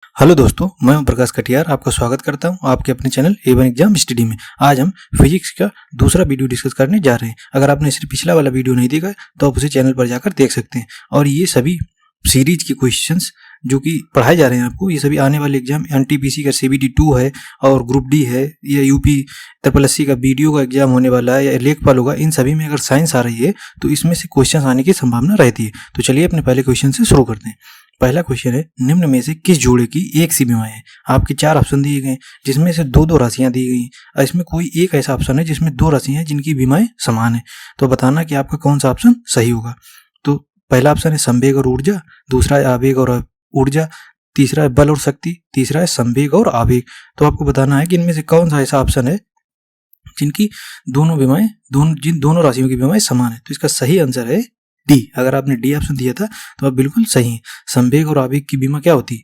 Hello दोस्तों, मैं ओम प्रकाश कटियार आपका स्वागत करता हूं आपके अपने चैनल A1 एग्जाम स्टडी में। आज हम फिजिक्स का दूसरा वीडियो डिस्कस करने जा रहे हैं। अगर आपने सिर्फ पिछला वाला वीडियो नहीं देखा तो आप उसे चैनल पर जाकर देख सकते हैं। और ये सभी सीरीज के क्वेश्चंस जो कि पढ़ाए जा रहे हैं आपको, ये सभी आने वाले एग्जाम NTPC का CBT 2 है और ग्रुप डी है या UP SSC का BDO का एग्जाम होने वाला है या लेखपाल होगा, इन सभी में अगर साइंस आ रही है तो इसमें से क्वेश्चन आने की संभावना रहती है। तो चलिए अपने पहले क्वेश्चन से शुरू करते हैं। पहला क्वेश्चन है, निम्न में से किस जोड़े की एक सी बीमाएं हैं? आपके 4 ऑप्शन दिए गए जिसमें से दो राशियां दी गई और इसमें कोई एक ऐसा ऑप्शन है जिसमें 2 राशियां हैं जिनकी बीमाएं समान है। तो बताना कि आपका कौन सा ऑप्शन सही होगा। तो पहला ऑप्शन है संवेग और ऊर्जा, दूसरा है आवेग और ऊर्जा, तीसरा है बल और शक्ति, तीसरा है संवेग और आवेग। तो आपको बताना है कि इनमें से कौन सा ऐसा ऑप्शन है जिनकी जिन दोनों राशियों की बीमाएं समान है। तो इसका सही आंसर है डी। अगर आपने डी ऑप्शन दिया था तो आप बिल्कुल सही हैं। संवेग और आवेग की बीमा क्या होती?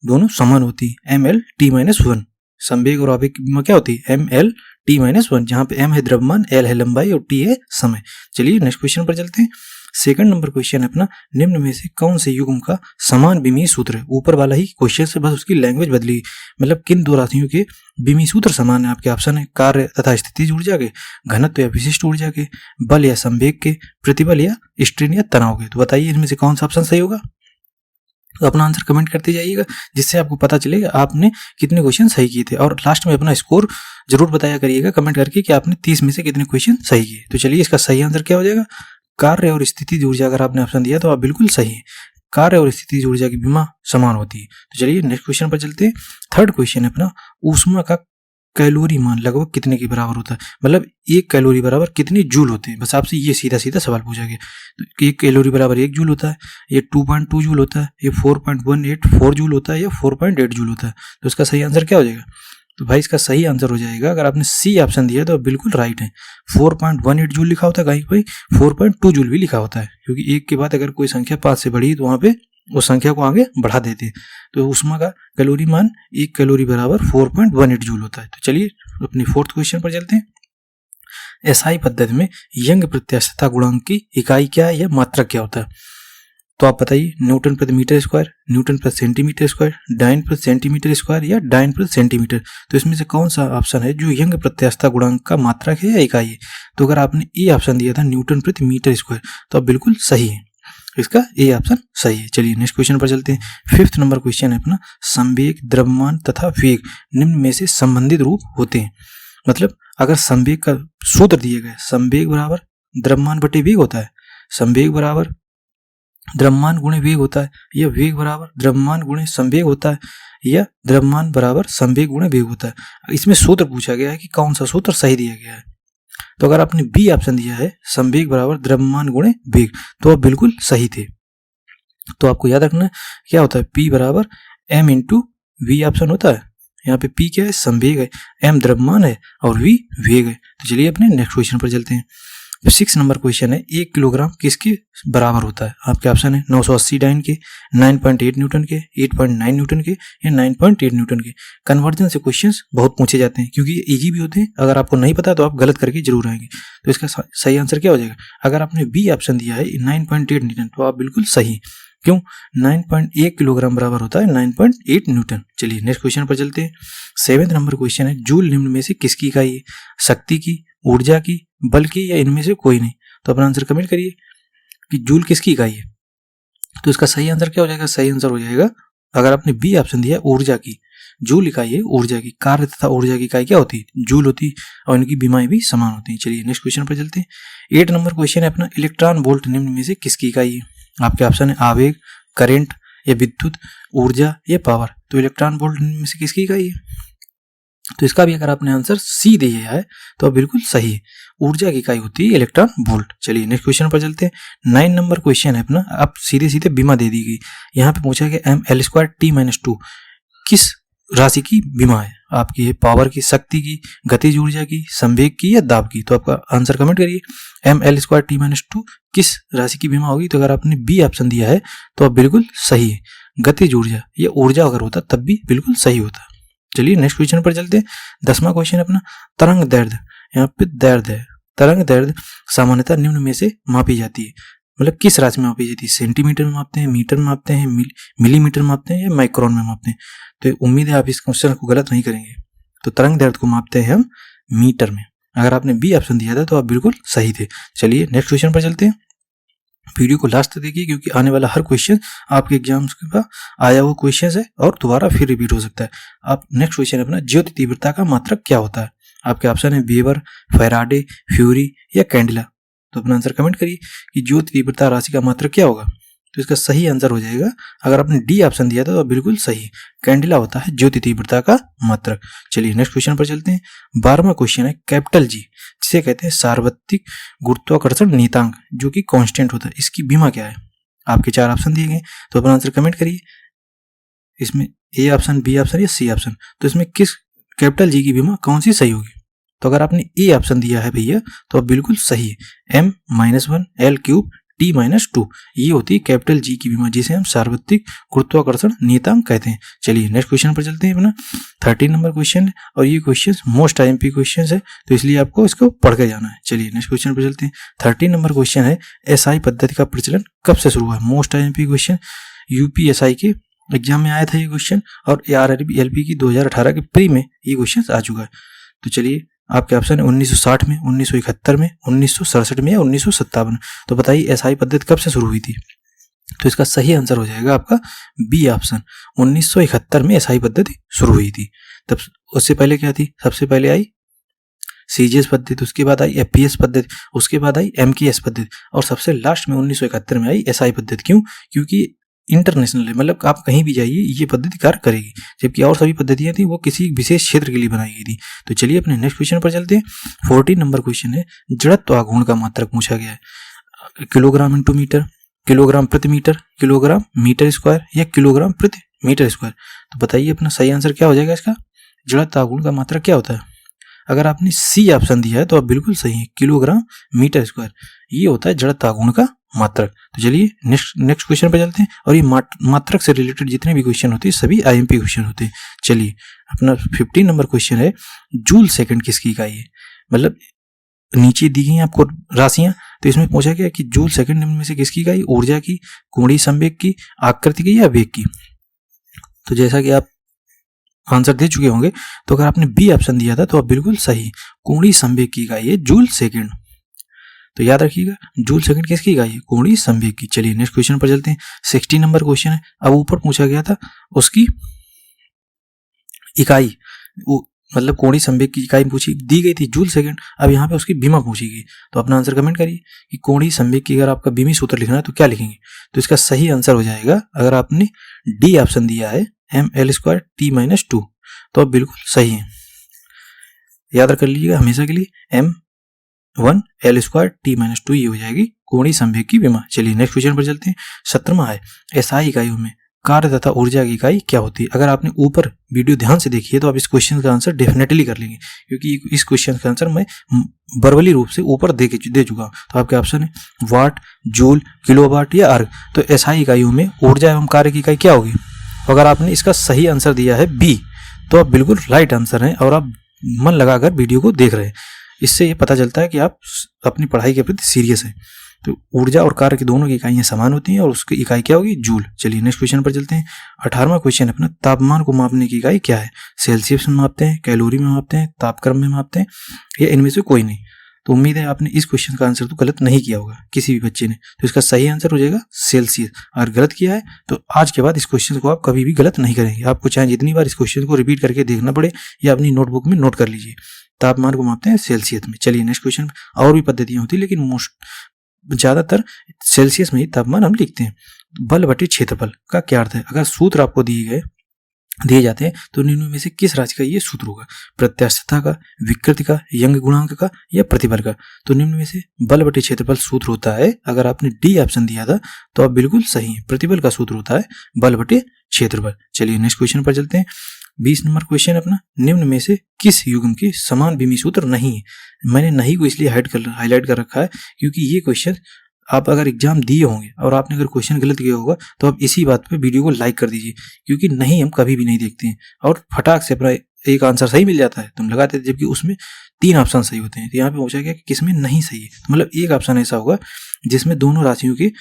दोनों समान होती, ML_T-1। संवेग और आवेग की बीमा क्या होती? ML_T-1, जहां पे M है द्रव्यमान, L है लंबाई और T है समय। चलिए नेक्स्ट क्वेश्चन पर चलते हैं। सेकंड नंबर क्वेश्चन है अपना, निम्न में से कौन से युग्म का समान विमीय सूत्र है? ऊपर वाला ही क्वेश्चन से बस उसकी लैंग्वेज बदली, मतलब किन दो राशियों के विमीय सूत्र समान है? आपके ऑप्शन है कार्य तथा स्थितिज ऊर्जा के, घनत्व या विशिष्ट ऊर्जा के, बल या संवेग के, प्रतिबल या स्ट्रेन या तनाव के। तो बताइए इनमें से कौन सा ऑप्शन सही होगा? तो अपना आंसर कमेंट करते जाइएगा जिससे आपको पता चलेगा आपने कितने क्वेश्चन सही किए थे। और लास्ट में अपना स्कोर जरूर बताया करिएगा कमेंट करके कि आपने 30 में से कितने क्वेश्चन सही किए। तो चलिए इसका सही आंसर क्या हो जाएगा? कार्य और स्थितिज ऊर्जा। अगर आपने ऑप्शन दिया तो आप बिल्कुल सही है। कार्य और स्थितिज ऊर्जा की बीमा समान होती है। तो चलिए नेक्स्ट क्वेश्चन पर चलते हैं। थर्ड क्वेश्चन है अपना, ऊष्मा का कैलोरी मान लगभग कितने के बराबर होता है? मतलब 1 कैलोरी बराबर कितने जूल होते हैं? बस आपसे ये सीधा सीधा सवाल पूछा गया। तो 1 कैलोरी बराबर 1 जूल होता है, ये 2.2 जूल होता है, ये 4.184 जूल होता है, या 4.8 जूल होता है। तो इसका सही आंसर क्या हो जाएगा? तो भाई इसका सही आंसर हो जाएगा, अगर आपने सी ऑप्शन दिया तो बिल्कुल राइट है। 4.18 जूल लिखा होता है, कहीं कोई 4.2 जूल भी लिखा होता है, क्योंकि 1 के बाद अगर कोई संख्या 5 से बढ़ी तो वहां पे उस संख्या को आगे बढ़ा देते हैं। तो ऊष्मा का कैलोरी मान 1 कैलोरी बराबर 4.18 जूल होता है। तो चलिए अपने फोर्थ क्वेश्चन पर चलते हैं। SI पद्धति में यंग प्रत्यास्थता गुणांक की इकाई क्या है या मात्रक क्या होता है? तो आप बताइए, न्यूटन प्रति मीटर स्क्वायर, न्यूटन प्रति सेंटीमीटर स्क्वायर, डाइन प्रति सेंटीमीटर स्क्वायर या डाइन प्रति सेंटीमीटर। तो इसमें से कौन सा ऑप्शन है जो यंग प्रत्यास्थता गुणांक का मात्रक है या इकाई है? तो अगर आपने ए ऑप्शन दिया था न्यूटन प्रति मीटर स्क्वायर तो आप बिल्कुल सही है, इसका ए ऑप्शन सही है। चलिए नेक्स्ट क्वेश्चन पर चलते हैं। 5th नंबर क्वेश्चन है अपना, संवेग, द्रव्यमान तथा वेग निम्न में से संबंधित रूप होते हैं। मतलब अगर संवेग का सूत्र दिए गए, संवेग बराबर द्रव्यमान बटे वेग होता है, संवेग बराबर द्रव्यमान गुणे वेग होता है, या वेग बराबर द्रव्यमान गुणे संवेग होता है, या द्रव्यमान बराबर संवेग गुणे वेग होता है। इसमें सूत्र पूछा गया है कि कौन सा सूत्र सही दिया गया है। तो अगर आपने बी ऑप्शन दिया है संवेग बराबर द्रव्यमान गुणे वेग तो आप बिल्कुल सही थे। तो आपको याद रखना क्या होता है, P बराबर M इंटू वी ऑप्शन होता है। यहाँ पे P क्या है? संवेग है, M द्रव्यमान है और V वेग है। तो चलिए अपने नेक्स्ट क्वेश्चन पर चलते हैं। 6 नंबर क्वेश्चन है, 1 किलोग्राम किसके बराबर होता है? आपके ऑप्शन है 980 डाइन के, 9.8 न्यूटन के, 8.9 न्यूटन के, या 9.8 न्यूटन के। कन्वर्जन से क्वेश्चंस बहुत पूछे जाते हैं क्योंकि ये इजी भी होते हैं। अगर आपको नहीं पता तो आप गलत करके जरूर आएंगे। तो इसका सही आंसर क्या हो जाएगा? अगर आपने बी ऑप्शन दिया है 9.8 न्यूटन तो आप बिल्कुल सही। क्यों? 9.1 किलोग्राम बराबर होता है 9.8 न्यूटन। चलिए नेक्स्ट क्वेश्चन पर चलते हैं। 7th नंबर क्वेश्चन है, जूल निम्न में से किसकी इकाई है? शक्ति की, ऊर्जा की, बल की, या इनमें से कोई नहीं? तो अपना आंसर कमेंट करिए कि जूल किसकी इकाई है। तो इसका सही आंसर क्या हो जाएगा? सही आंसर हो जाएगा, अगर आपने बी ऑप्शन दिया ऊर्जा की, जूल इकाई है ऊर्जा की। कार्य तथा ऊर्जा की इकाई क्या होती है? जूल होती, और इनकी बीमाएं भी समान होती हैं। चलिए नेक्स्ट क्वेश्चन पर चलते हैं। 8 नंबर क्वेश्चन है अपना, इलेक्ट्रॉन वोल्ट निम्न में से किसकी इकाई है? आपके ऑप्शन है आवेग, करंट, या विद्युत, ऊर्जा, या पावर। तो इलेक्ट्रॉन वोल्ट निम्न में से किसकी इकाई है? तो इसका भी अगर आपने आंसर सी दिया है तो बिल्कुल सही है, ऊर्जा की इकाई होती है इलेक्ट्रॉन वोल्ट। चलिए नेक्स्ट क्वेश्चन पर चलते हैं। 9 नंबर क्वेश्चन है अपना, अब सीधे सीधे बीमा दे दी गई। यहाँ पे पूछा गया ML²T-2 किस राशि की बीमा है? आपकी है पावर की, शक्ति की, गतिज ऊर्जा की, संवेग की, या दाब की। तो आपका आंसर कमेंट करिए, ML²T-2 किस राशि की बीमा होगी? तो अगर आपने बी ऑप्शन दिया है तो आप बिल्कुल सही है, गतिज ऊर्जा, या ऊर्जा अगर होता तब भी बिल्कुल सही होता। चलिए नेक्स्ट क्वेश्चन पर चलते हैं। 10वां क्वेश्चन अपना, तरंग दैर्ध्य। यहाँ पे दैर्ध्य है, तरंग दैर्ध्य सामान्यतः निम्न में से मापी जाती है। मतलब किस राशि में मापी जाती है, सेंटीमीटर में मापते हैं, मीटर में मापते हैं, मिलीमीटर में मापते हैं या माइक्रोन में मापते हैं। तो उम्मीद है आप इस क्वेश्चन को गलत नहीं करेंगे। तो तरंग दैर्ध्य को मापते हैं हम मीटर में। अगर आपने बी ऑप्शन दिया था तो आप बिल्कुल सही थे। चलिए नेक्स्ट क्वेश्चन पर चलते हैं। वीडियो को लास्ट तक देखिए क्योंकि आने वाला हर क्वेश्चन आपके एग्जाम्स का आया हुआ क्वेश्चन है और दोबारा फिर रिपीट हो सकता है। आप नेक्स्ट क्वेश्चन अपना, ज्योति तीव्रता का मात्रक क्या होता है। आपके ऑप्शन है वेबर, फैराडे, फ्यूरी या कैंडिला। तो अपना आंसर कमेंट करिए कि ज्योति तीव्रता राशि का मात्रक क्या होगा। तो इसका सही आंसर हो जाएगा, अगर आपने डी ऑप्शन दिया था तो बिल्कुल सही, कैंडिला होता है ज्योति तीव्रता का मात्रक। चलिए नेक्स्ट क्वेश्चन पर चलते हैं। 12वां क्वेश्चन है कैपिटल जी, जिसे कहते हैं सार्वत्रिक गुरुत्वाकर्षण नियतांक, जो कि कांस्टेंट होता है। इसकी बीमा क्या है। आपके 4 ऑप्शन दिए गए, तो अपना आंसर कमेंट करिए। इसमें ए ऑप्शन, बी ऑप्शन या सी ऑप्शन, तो इसमें किस कैपिटल जी की बीमा कौन सी सही होगी। तो अगर आपने ए ऑप्शन दिया है भैया तो अब बिल्कुल सही है। m-1 L³ T-2 ये होती है कैपिटल जी की बीमा, जिसे हम सार्वत्रिक गुरुत्वाकर्षण नियतांक कहते हैं। चलिए नेक्स्ट क्वेश्चन पर चलते हैं अपना। 13 नंबर क्वेश्चन है और ये क्वेश्चन मोस्ट IMP क्वेश्चन है, तो इसलिए आपको इसको पढ़ के जाना है। चलिए नेक्स्ट क्वेश्चन पर चलते हैं। 13 नंबर क्वेश्चन है SI पद्धति का प्रचलन कब से शुरू हुआ। मोस्ट IMP क्वेश्चन, UPSI के एग्जाम में आया था ये क्वेश्चन और RRB LP की 2018 के प्री में ये क्वेश्चन आ चुका है। तो चलिए आपके ऑप्शन है 1960 में, 1971 में, 1967 में या 1957। तो बताइए SI पद्धति कब से शुरू हुई थी। तो इसका सही आंसर हो जाएगा आपका बी ऑप्शन, 1971 में SI पद्धति शुरू हुई थी। तब उससे पहले क्या थी, सबसे पहले आई CGS पद्धति, उसके बाद आई FPS पद्धति, उसके बाद आई MKS पद्धति और सबसे लास्ट में 1971 में आई SI पद्धति। क्यों, क्योंकि इंटरनेशनल है, मतलब आप कहीं भी जाइए ये पद्धति कार्य करेगी, जबकि और सभी पद्धतियां थी वो किसी विशेष क्षेत्र के लिए बनाई गई थी। तो चलिए अपने नेक्स्ट क्वेश्चन पर चलते हैं। 14 नंबर क्वेश्चन है जड़त्व आघूर्ण का मात्रक पूछा गया है। किलोग्राम इंटू मीटर, किलोग्राम प्रति मीटर, किलोग्राम मीटर स्क्वायर या किलोग्राम प्रति मीटर स्क्वायर। तो बताइए अपना सही आंसर क्या हो जाएगा इसका। जड़त्व आघूर्ण का मात्रक क्या होता है। अगर आपने सी ऑप्शन दिया है तो आप बिल्कुल सही है, किलोग्राम मीटर स्क्वायर ये होता है जड़त्व आघूर्ण का मात्रक। तो चलिए नेक्स्ट क्वेश्चन पे चलते हैं और ये मात्रक से रिलेटेड जितने भी क्वेश्चन होते हैं सभी IMP क्वेश्चन होते हैं। चलिए अपना 15 नंबर क्वेश्चन है जूल सेकंड किसकी इकाई है। मतलब नीचे दी गई आपको राशियां, तो इसमें पूछा गया कि जूल सेकंड निम्न में से किसकी इकाई, ऊर्जा की, कोणीय संवेग की, आकृति की या वेग की। तो जैसा कि आप आंसर दे चुके होंगे, तो अगर आपने बी ऑप्शन दिया था तो आप बिल्कुल सही, कोणीय संवेग की इकाई है जूल सेकंड। तो याद रखिएगा जूल सेकंड किसकी इकाई है, कोणीय संवेग की। चलिए नेक्स्ट क्वेश्चन पर चलते हैं। 16 नंबर क्वेश्चन है, अब ऊपर पूछा गया था उसकी इकाई, मतलब कोणीय संवेग की इकाई पूछी दी गई थी जूल सेकंड, अब यहाँ पे उसकी बीमा पूछी गई। तो अपना आंसर कमेंट करिए कि कोणीय संवेग की अगर आपका बीमी सूत्र लिखना है तो क्या लिखेंगे। तो इसका सही आंसर हो जाएगा, अगर आपने डी ऑप्शन दिया है mL² T-2, तो अब बिल्कुल सही है। याद रख लीजिएगा हमेशा के लिए m1 L² T-2 ये हो जाएगी कोणीय संवेग की बीमा। चलिए नेक्स्ट क्वेश्चन पर चलते हैं। 17वां है SI इकाइयों में कार्य तथा ऊर्जा की इकाई क्या होती है। अगर आपने ऊपर वीडियो ध्यान से देखी है तो आप इस क्वेश्चन का आंसर डेफिनेटली कर लेंगे, क्योंकि इस क्वेश्चन का आंसर मैं वर्बली रूप से ऊपर दे चुका हूं। तो आपके ऑप्शन है वाट, जूल, किलोवाट या अर्ग। तो SI इकाइयों में ऊर्जा एवं कार्य की इकाई क्या होगी। अगर आपने इसका सही आंसर दिया है बी, तो आप बिल्कुल राइट आंसर हैं और आप मन लगाकर वीडियो को देख रहे हैं। इससे ये पता चलता है कि आप अपनी पढ़ाई के प्रति सीरियस हैं। तो ऊर्जा और कार्य की दोनों की इकाइयां समान होती हैं और उसकी इकाई क्या होगी, जूल। चलिए नेक्स्ट क्वेश्चन पर चलते हैं। 18वां क्वेश्चन अपना, तापमान को मापने की इकाई क्या है। सेल्सियस में मापते हैं, कैलोरी में मापते हैं, तापक्रम में मापते हैं या इनमें से कोई नहीं। तो उम्मीद है आपने इस क्वेश्चन का आंसर तो गलत नहीं किया होगा किसी भी बच्चे ने। तो इसका सही आंसर हो जाएगा सेल्सियस। अगर गलत किया है तो आज के बाद इस क्वेश्चन को आप कभी भी गलत नहीं करेंगे। आपको चाहे जितनी बार इस क्वेश्चन को रिपीट करके देखना पड़े या अपनी नोटबुक में नोट कर लीजिए। तापमान को मापते हैं सेल्सियस में। चलिए नेक्स्ट क्वेश्चन। और भी पद्धतियां होती है लेकिन ज्यादातर सेल्सियस में ही तापमान हम लिखते हैं। बल बटे क्षेत्रफल का क्या अर्थ है। अगर सूत्र आपको दिए जाते हैं तो निम्न में से किस राशि का ये सूत्र होगा। प्रत्यास्थता का, विकृति का, यंग गुणांक का या प्रतिबल का। तो निम्न में से बल बटे क्षेत्रफल सूत्र होता है, अगर आपने डी ऑप्शन दिया था तो आप बिल्कुल सही है, प्रतिबल का सूत्र होता है बल बटे क्षेत्रफल। चलिए नेक्स्ट क्वेश्चन पर चलते हैं। 20 नंबर क्वेश्चन अपना, निम्न में से किस युग्म के समान विमी सूत्र नहीं है। मैंने नहीं को इसलिए हाईलाइट कर रखा है क्योंकि ये क्वेश्चन आप अगर एग्जाम दिए होंगे और आपने अगर क्वेश्चन गलत किया होगा तो आप इसी बात पे वीडियो को लाइक कर दीजिए, क्योंकि नहीं हम कभी भी नहीं देखते हैं और फटाक से अपना एक आंसर सही मिल जाता है तुम लगाते, जबकि उसमें 3 ऑप्शन सही होते हैं। तो यहाँ पे पूछा गया कि किसमें नहीं सही है, तो मतलब एक ऑप्शन ऐसा होगा जिसमें दोनों राशियों के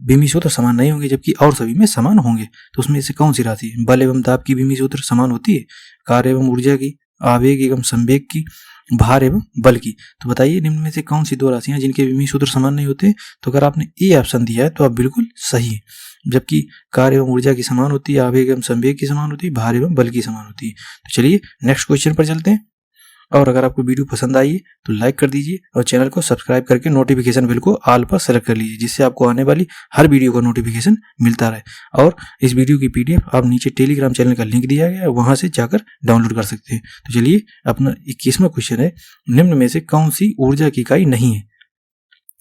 विमी सूत्र समान नहीं होंगे जबकि और सभी में समान होंगे। तो उसमें से कौन सी राशि, बल एवं दाब की विमी सूत्र समान होती है, कार्य एवं ऊर्जा की, आवेग एवं संवेग की, भार एवं बल की। तो बताइए निम्न में से कौन सी 2 राशियां जिनके विमी सूत्र समान नहीं होते। तो अगर आपने ए ऑप्शन दिया है तो आप बिल्कुल सही है, जबकि कार्य एवं ऊर्जा की समान होती है, आवेग एवं संवेग की समान होती है, भार एवं बल की समान होती है। तो चलिए नेक्स्ट क्वेश्चन पर चलते हैं। और अगर आपको वीडियो पसंद आई है तो लाइक कर दीजिए और चैनल को सब्सक्राइब करके नोटिफिकेशन बेल को ऑल पर सेलेक्ट कर लीजिए, जिससे आपको आने वाली हर वीडियो का नोटिफिकेशन मिलता रहे। और इस वीडियो की PDF आप नीचे टेलीग्राम चैनल का लिंक दिया गया है, वहां से जाकर डाउनलोड कर सकते हैं। तो चलिए अपना 21वां क्वेश्चन है, निम्न में से कौन सी ऊर्जा की इकाई नहीं है।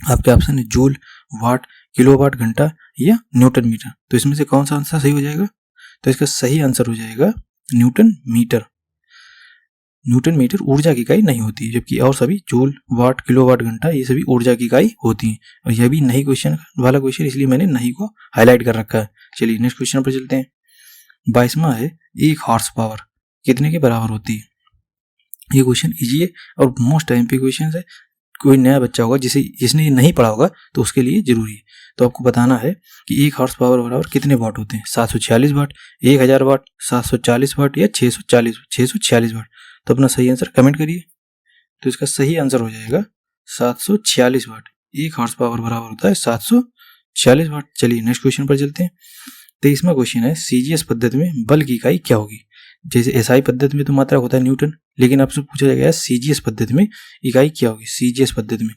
आपके ऑप्शन है जूल, वाट, किलोवाट घंटा या न्यूटन मीटर। तो इसमें से कौन सा आंसर सही हो जाएगा। तो इसका सही आंसर हो जाएगा न्यूटन मीटर। न्यूटन मीटर ऊर्जा की इकाई नहीं होती, जबकि और सभी जूल, वाट, किलोवाट घंटा ये सभी ऊर्जा की इकाई होती हैं। और यह भी नहीं क्वेश्चन वाला क्वेश्चन, इसलिए मैंने नहीं को हाईलाइट कर रखा है। चलिए नेक्स्ट क्वेश्चन पर चलते हैं। 22वां है, 1 हॉर्स पावर कितने के बराबर होती है। ये क्वेश्चन इजी है और मोस्ट MP क्वेश्चन है। कोई नया बच्चा होगा जिसने ये नहीं पढ़ा होगा तो उसके लिए जरूरी है। तो आपको बताना है कि 1 हॉर्स पावर बराबर कितने वाट होते हैं, 746 वाट, 1000 वाट, 740 वाट या 646 वाट। तो अपना सही आंसर कमेंट करिए। तो इसका सही आंसर हो जाएगा 746 वाट। 1 हॉर्स पावर बराबर होता है 746 वाट। चलिए नेक्स्ट क्वेश्चन पर चलते हैं। 23वां क्वेश्चन है, CGS पद्धति में बल की इकाई क्या होगी। जैसे SI पद्धति में तो मात्रक होता है न्यूटन, लेकिन आपसे पूछा जाएगा CGS पद्धति में इकाई क्या होगी। CGS पद्धति में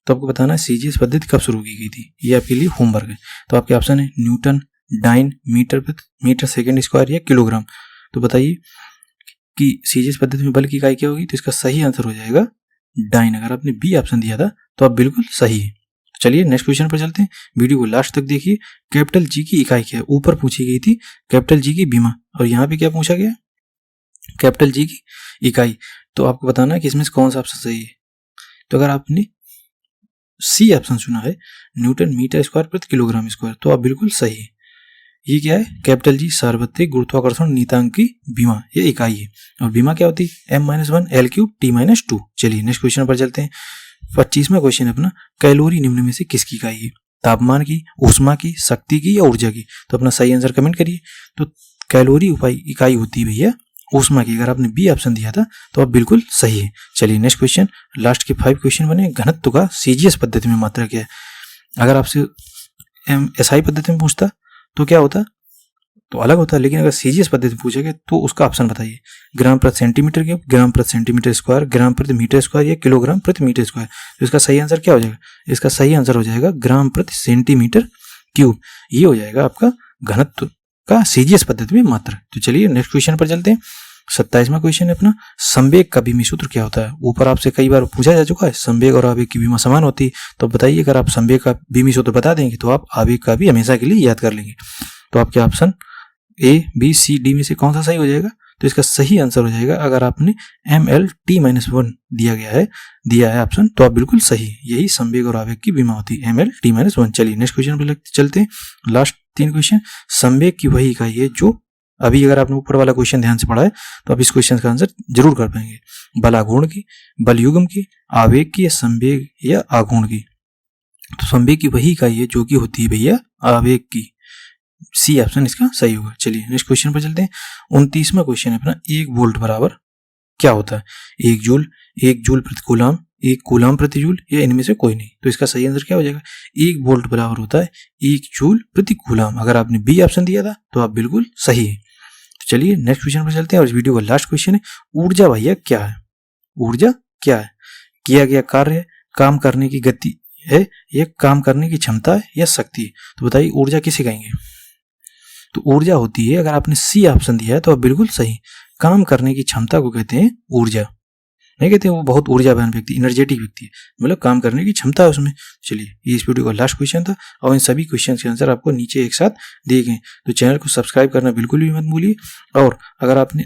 तो आपको बताना है CGS पद्धति कब शुरू की गई थी, ये आपके लिए होमवर्क है। तो आपके ऑप्शन है newton, dyne, metre second square या किलोग्राम। तो बताइए कि CGS पद्धति में बल की इकाई क्या होगी। तो इसका सही आंसर हो जाएगा डाइन। अगर आपने B ऑप्शन दिया था तो आप बिल्कुल सही है। तो चलिए नेक्स्ट क्वेश्चन पर चलते हैं। वीडियो को लास्ट तक देखिए। कैपिटल G की इकाई क्या है, ऊपर पूछी गई थी कैपिटल G की बीमा, और यहाँ पे क्या पूछा गया, कैपिटल G की इकाई। तो आपको बताना है कि इसमें से कौन सा ऑप्शन सही है। तो अगर आपने C ऑप्शन चुना है, न्यूटन मीटर स्क्वायर प्रति किलोग्राम स्क्वायर, तो आप बिल्कुल सही है। ये क्या है, कैपिटल G सार्वत्रिक गुरुत्वाकर्षण नियतांक की बीमा, ये इकाई है। और बीमा क्या होती है, M-1 L³ T-2। चलिए नेक्स्ट क्वेश्चन पर चलते हैं। 25वां क्वेश्चन अपना, कैलोरी निम्न में से किसकी इकाई है, तापमान की, ऊष्मा की, शक्ति की या ऊर्जा की। तो अपना सही आंसर कमेंट करिए। तो कैलोरी इकाई होती है भैया ऊष्मा की। अगर आपने B ऑप्शन दिया था तो आप बिल्कुल सही है। चलिए नेक्स्ट क्वेश्चन, लास्ट के 5 क्वेश्चन बने। घनत्व का CGS पद्धति में मात्रा क्या है। अगर आपसे SI पद्धति में पूछता तो क्या होता, तो अलग होता है, लेकिन अगर CGS पद्धति पूछेगा तो उसका ऑप्शन बताइए, ग्राम प्रति सेंटीमीटर क्यूब, ग्राम प्रति सेंटीमीटर स्क्वायर, ग्राम प्रति मीटर स्क्वायर या किलोग्राम प्रति मीटर स्क्वायर। तो इसका सही आंसर क्या हो जाएगा, इसका सही आंसर हो जाएगा ग्राम प्रति सेंटीमीटर क्यूब। ये हो जाएगा आपका घनत्व का CGS पद्धति में मात्रा। तो चलिए नेक्स्ट क्वेश्चन पर चलते हैं। 27वां क्वेश्चन है अपना, संवेग का विमी सूत्र क्या होता है। ऊपर आपसे कई बार पूछा जा चुका है, संवेग और आवेग की विमा समान होती है। तो बताइए अगर आप संवेग का विमी सूत्र बता देंगे तो आप आवेग का भी हमेशा के लिए याद कर लेंगे। तो आपके option A, B, C, D में से कौन सा सही हो जाएगा। तो इसका सही आंसर हो जाएगा, अगर आपने ML-T-1 दिया है ऑप्शन, तो आप बिल्कुल सही, यही संवेग और आवेग की विमा होती है, ML-T-1। चलिए नेक्स्ट क्वेश्चन पर चलते हैं। लास्ट 3 क्वेश्चन, संवेग की वही इकाई है जो अभी, अगर आपने ऊपर वाला क्वेश्चन ध्यान से पढ़ा है तो आप इस क्वेश्चन का आंसर जरूर कर पाएंगे। बलाघूर्ण की, बलयुग्म की, आवेग की या संवेग या आघूर्ण की। तो संवेग की वही इकाई है जो कि होती है भैया आवेग की। C ऑप्शन इसका सही होगा। चलिए नेक्स्ट क्वेश्चन पर चलते हैं। 29वां क्वेश्चन है अपना, 1 वोल्ट बराबर क्या होता है। 1 जूल प्रति कूलाम, 1 कूलाम प्रति जूल या इनमें से कोई नहीं। तो इसका सही आंसर क्या हो जाएगा, 1 वोल्ट बराबर होता है 1 जूल प्रति कूलाम। अगर आपने B ऑप्शन दिया था तो आप बिल्कुल सही है। तो चलिए नेक्स्ट क्वेश्चन पर चलते हैं और इस वीडियो का लास्ट क्वेश्चन है, ऊर्जा भैया क्या है। ऊर्जा क्या है, किया गया कार्य है, काम करने की गति है या काम करने की क्षमता है या शक्ति है। तो बताइए ऊर्जा किसे कहेंगे। तो ऊर्जा होती है, अगर आपने C ऑप्शन दिया है तो आप बिल्कुल सही, काम करने की क्षमता को कहते हैं ऊर्जा। नहीं कहते वो बहुत ऊर्जावान व्यक्ति, एनर्जेटिक व्यक्ति है, मतलब काम करने की क्षमता है उसमें। चलिए ये इस वीडियो का लास्ट क्वेश्चन था और इन सभी क्वेश्चन के आंसर आपको नीचे एक साथ दिए गए। तो चैनल को सब्सक्राइब करना बिल्कुल भी मत भूलिए, और अगर आपने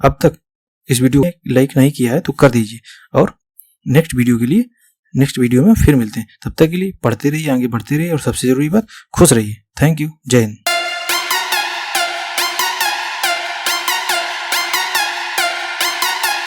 अब तक इस वीडियो को लाइक नहीं किया है तो कर दीजिए। और नेक्स्ट वीडियो में फिर मिलते हैं। तब तक के लिए पढ़ते रहिए, आगे बढ़ते रहिए और सबसे जरूरी बात, खुश रहिए। थैंक यू, जय हिंद।